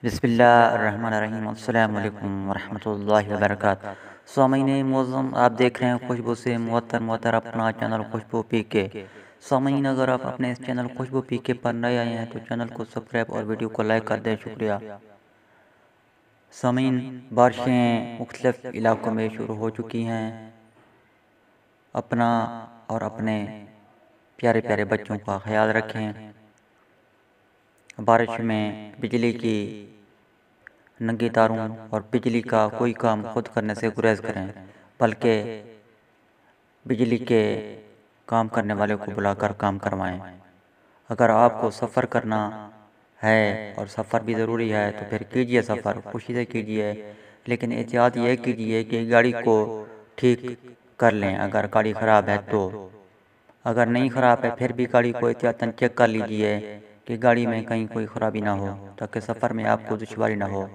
بسم اللہ الرحمن الرحیم، السلام علیکم ورحمۃ اللہ وبرکاتہ۔ سامعین معظم، آپ دیکھ رہے ہیں خوشبو سے معطر اپنا چینل خوشبو پی کے۔ سامعین، اگر آپ اپنے اس چینل خوشبو پی کے پر نئے آئے ہیں تو چینل کو سبسکرائب اور ویڈیو کو لائک کر دیں، شکریہ۔ سامعین، بارشیں مختلف علاقوں میں شروع ہو چکی ہیں۔ اپنا اور اپنے پیارے پیارے بچوں کا خیال رکھیں۔ بارش میں بجلی کی ننگی تاروں اور بجلی کا کوئی کام خود کرنے سے گریز کریں، بلکہ بجلی کے کام کرنے والے کو بلا کر کام کروائیں۔ اگر آپ کو سفر کرنا ہے اور سفر بھی ضروری ہے تو پھر کیجئے، سفر خوشی سے کیجئے، لیکن احتیاط یہ کیجئے کہ گاڑی کو ٹھیک کر لیں اگر گاڑی خراب ہے تو۔ اگر نہیں خراب ہے پھر بھی گاڑی کو احتیاطاً چیک کر لیجئے کہ گاڑی میں کہیں کوئی خرابی نہ ہو، تاکہ سفر میں آپ کو دشواری نہ ہو۔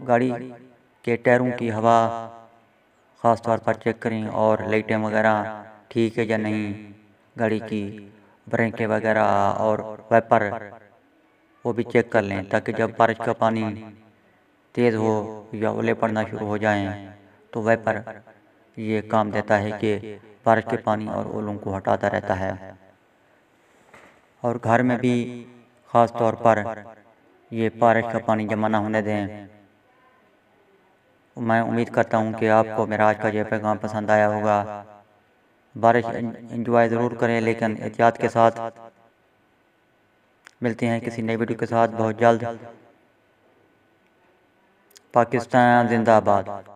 گاڑی کے ٹائروں کی ہوا خاص طور پر چیک کریں، اور لائٹیں وغیرہ ٹھیک ہے یا نہیں، گاڑی کی بریکیں وغیرہ اور وائپر وہ بھی چیک کر لیں، تاکہ جب بارش کا پانی تیز ہو یا اولے پڑنا شروع ہو جائیں تو وائپر یہ کام دیتا ہے کہ بارش کے پانی اور اولوں کو ہٹاتا رہتا ہے۔ اور گھر میں بھی خاص طور پر یہ بارش کا پانی جمع نہ ہونے دیں۔ میں امید کرتا ہوں کہ آپ کو میرا آج کا یہ پیغام پسند آیا ہوگا۔ بارش انجوائے ضرور کریں، لیکن احتیاط کے ساتھ۔ ملتے ہیں کسی نئی ویڈیو کے ساتھ بہت جلد۔ پاکستان زندہ باد۔